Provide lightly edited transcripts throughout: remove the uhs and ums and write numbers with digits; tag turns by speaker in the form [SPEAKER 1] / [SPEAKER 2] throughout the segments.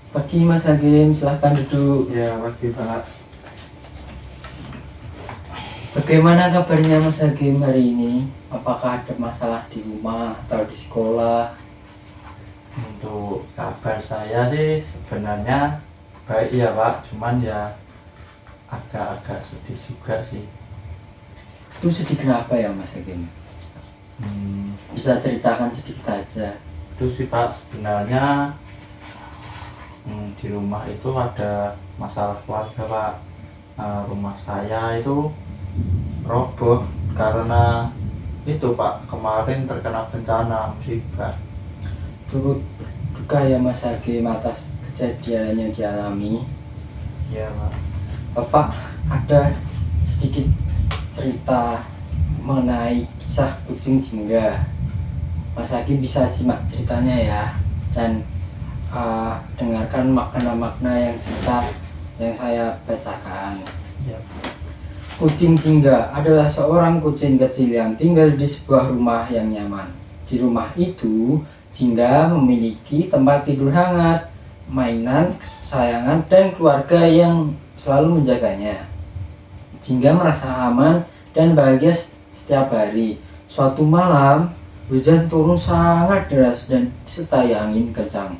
[SPEAKER 1] Pagi Mas Hakim, silahkan duduk.
[SPEAKER 2] Ya, pagi Pak.
[SPEAKER 1] Bagaimana kabarnya Mas Hakim hari ini? Apakah ada masalah di rumah atau di sekolah?
[SPEAKER 2] Untuk kabar saya sih sebenarnya baik ya Pak, cuman ya agak-agak sedih juga sih.
[SPEAKER 1] Itu sedih kenapa ya Mas Hakim? Bisa ceritakan sedikit aja.
[SPEAKER 2] Itu sih Pak, sebenarnya di rumah itu ada masalah keluarga Pak. Rumah saya itu roboh karena itu Pak, kemarin terkena bencana musibah.
[SPEAKER 1] Turut berduka ya Mas Hakim atas kejadian yang dialami.
[SPEAKER 2] Ya Pak.
[SPEAKER 1] Bapak ada sedikit cerita mengenai kisah kucing jingga. Mas Hakim bisa simak ceritanya ya, dan dengarkan makna-makna yang saya bacakan.
[SPEAKER 2] Ya.
[SPEAKER 1] Kucing jingga adalah seorang kucing kecil yang tinggal di sebuah rumah yang nyaman. Di rumah itu, jingga memiliki tempat tidur hangat, mainan kesayangan, dan keluarga yang selalu menjaganya. Jingga merasa aman dan bahagia setiap hari. Suatu malam, hujan turun sangat deras dan disertai angin kencang.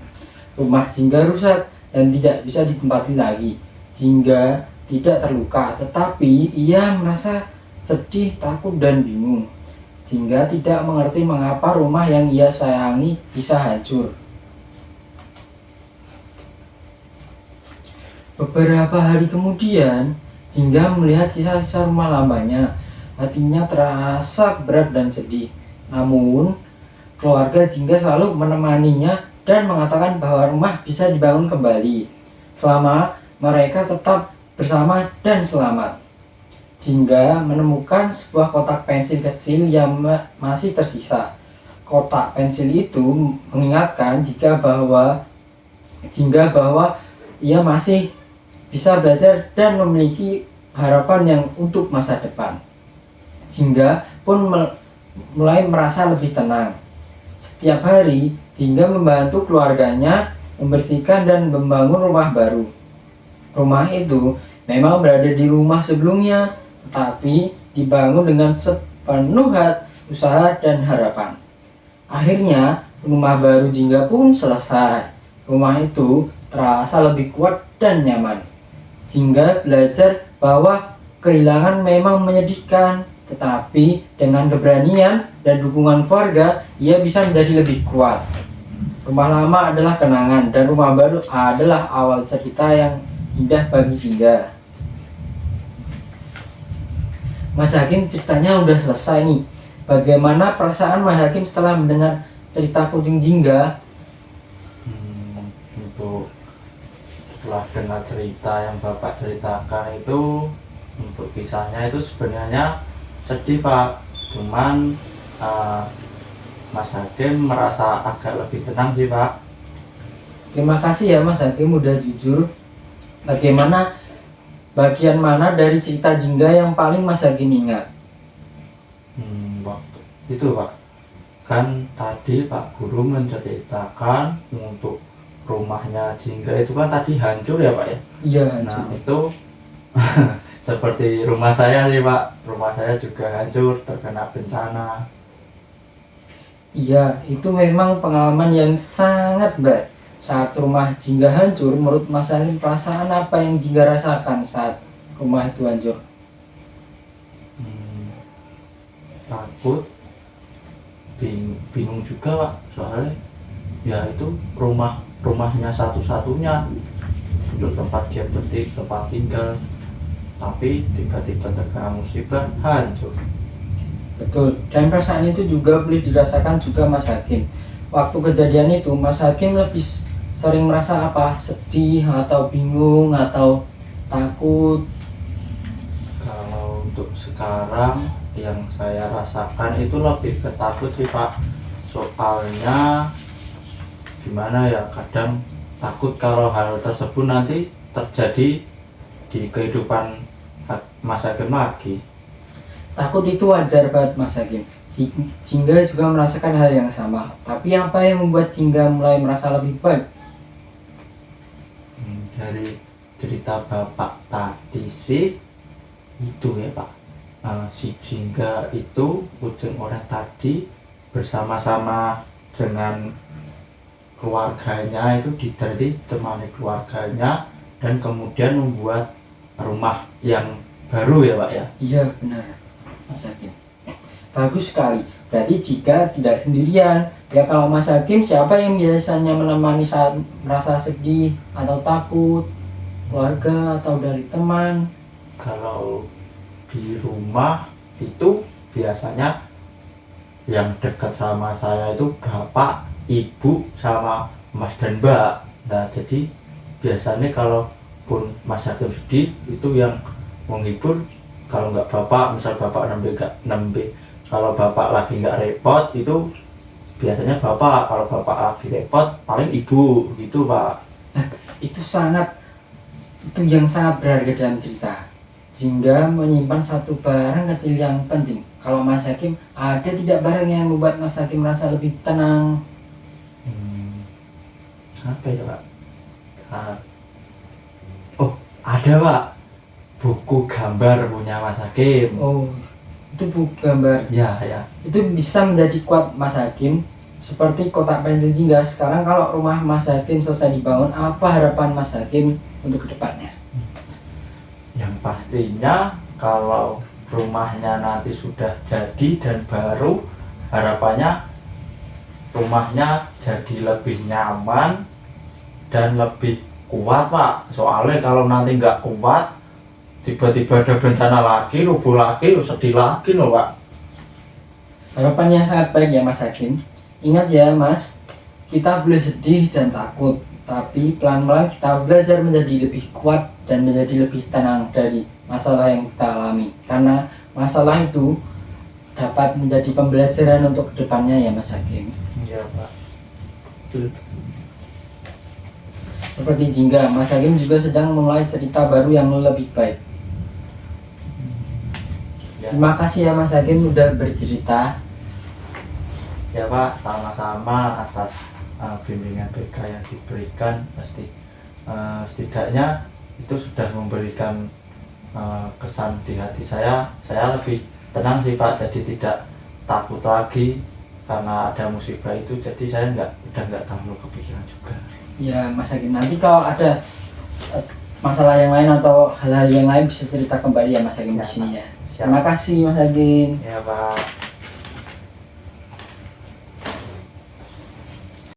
[SPEAKER 1] Rumah jingga rusak dan tidak bisa ditempati lagi. Jingga tidak terluka, tetapi ia merasa sedih, takut, dan bingung. Jingga tidak mengerti mengapa rumah yang ia sayangi bisa hancur. Beberapa hari kemudian, Jingga melihat sisa-sisa rumah lamanya. Hatinya terasa berat dan sedih. Namun, keluarga Jingga selalu menemaninya dan mengatakan bahwa rumah bisa dibangun kembali selama mereka tetap bersama dan selamat. Jingga menemukan sebuah kotak pensil kecil yang masih tersisa. Kotak pensil itu mengingatkan Jingga bahwa ia masih bisa belajar dan memiliki harapan yang untuk masa depan. Jingga pun mulai merasa lebih tenang. Setiap hari, Jingga membantu keluarganya membersihkan dan membangun rumah baru. Rumah itu memang berada di rumah sebelumnya, tetapi dibangun dengan sepenuh usaha dan harapan. Akhirnya, rumah baru Jingga pun selesai. Rumah itu terasa lebih kuat dan nyaman. Jingga belajar bahwa kehilangan memang menyedihkan, tetapi dengan keberanian dan dukungan keluarga, ia bisa menjadi lebih kuat. Rumah lama adalah kenangan, dan rumah baru adalah awal cerita yang indah bagi Jingga. Mas Hakim, ceritanya udah selesai nih. Bagaimana perasaan Mas Hakim setelah mendengar cerita kucing Jingga?
[SPEAKER 2] Untuk setelah dengar cerita yang Bapak ceritakan itu, untuk kisahnya itu sebenarnya sedih Pak. Cuman Mas Hakim merasa agak lebih tenang sih Pak.
[SPEAKER 1] Terima kasih ya Mas Hakim udah jujur. Bagaimana bagian mana dari cerita Jingga yang paling Mas Hakim ingat?
[SPEAKER 2] Waktu itu Pak, kan tadi Pak Guru menceritakan untuk rumahnya Jingga itu kan tadi hancur ya Pak ya.
[SPEAKER 1] Iya,
[SPEAKER 2] Nah
[SPEAKER 1] hancur.
[SPEAKER 2] itu seperti rumah saya sih Pak, rumah saya juga hancur terkena bencana.
[SPEAKER 1] Iya, itu memang pengalaman yang sangat berat. Saat rumah Jingga hancur, menurut Mas Hakim, perasaan apa yang Jingga rasakan saat rumah itu hancur?
[SPEAKER 2] Takut, bingung juga Pak, soalnya ya itu rumahnya satu-satunya untuk tempat dia berarti tempat tinggal, tapi tiba-tiba terkena musibah hancur.
[SPEAKER 1] Betul, dan perasaan itu juga boleh dirasakan juga Mas Hakim. Waktu kejadian itu, Mas Hakim lebih sering merasa apa? Sedih atau bingung atau takut?
[SPEAKER 2] Kalau untuk sekarang yang saya rasakan itu lebih ketakut sih Pak, soalnya gimana ya, kadang takut kalau hal tersebut nanti terjadi di kehidupan Mas Hakim lagi.
[SPEAKER 1] Takut itu wajar banget Mas Hakim. Jingga juga merasakan hal yang sama. Tapi apa yang membuat Jingga mulai merasa lebih baik?
[SPEAKER 2] dari cerita bapak tadi sih itu ya Pak. Si jingga itu ujung orang tadi bersama-sama dengan keluarganya itu ditemani keluarganya dan kemudian membuat rumah yang baru ya Pak ya.
[SPEAKER 1] Iya benar Mas Hakim. Bagus sekali. Berarti jika tidak sendirian, ya kalau Mas Hakim siapa yang biasanya menemani saat merasa sedih atau takut? Keluarga atau dari teman?
[SPEAKER 2] Kalau di rumah itu biasanya yang dekat sama saya itu bapak, ibu, sama mas dan mbak. Nah jadi biasanya kalaupun Mas Hakim sedih itu yang menghibur, kalau nggak bapak, misal bapak nembe, kalau bapak lagi nggak repot itu biasanya bapak, kalau bapak lagi repot paling ibu gitu Pak.
[SPEAKER 1] Itu yang sangat berharga dalam cerita. Jingga menyimpan satu barang kecil yang penting. Kalau Mas Hakim, ada tidak barang yang membuat Mas Hakim merasa lebih tenang?
[SPEAKER 2] Apa ya Pak? Oh ada Pak, buku gambar punya Mas Hakim.
[SPEAKER 1] Oh, itu buku gambar.
[SPEAKER 2] Ya.
[SPEAKER 1] Itu bisa menjadi kuat Mas Hakim. Seperti kotak pensil Jingga. Sekarang kalau rumah Mas Hakim selesai dibangun, apa harapan Mas Hakim untuk kedepannya?
[SPEAKER 2] Yang pastinya kalau rumahnya nanti sudah jadi dan baru, harapannya rumahnya jadi lebih nyaman dan lebih kuat Pak. Soalnya kalau nanti nggak kuat, tiba-tiba ada bencana lagi, rubuh lagi, sedih lagi loh Pak.
[SPEAKER 1] Harapannya sangat baik ya Mas Hakim. Ingat ya Mas, kita boleh sedih dan takut, tapi pelan-pelan kita belajar menjadi lebih kuat dan menjadi lebih tenang dari masalah yang kita alami. Karena masalah itu dapat menjadi pembelajaran untuk kedepannya ya Mas Hakim.
[SPEAKER 2] Iya Pak. Betul.
[SPEAKER 1] Seperti Jingga, Mas Hakim juga sedang memulai cerita baru yang lebih baik.
[SPEAKER 2] Ya.
[SPEAKER 1] Terima kasih ya Mas Hakim udah bercerita.
[SPEAKER 2] Ya Pak, sama-sama atas bimbingan BK yang diberikan. Setidaknya itu sudah memberikan kesan di hati saya lebih tenang sih Pak, jadi tidak takut lagi karena ada musibah itu, jadi saya udah nggak terlalu kepikiran juga.
[SPEAKER 1] Ya Mas Hakim, nanti kalau ada masalah yang lain atau hal-hal yang lain bisa cerita kembali ya Mas Hakim
[SPEAKER 2] Ya,
[SPEAKER 1] di sini ya.
[SPEAKER 2] Siap.
[SPEAKER 1] Terima kasih Mas Hakim.
[SPEAKER 2] Ya Pak.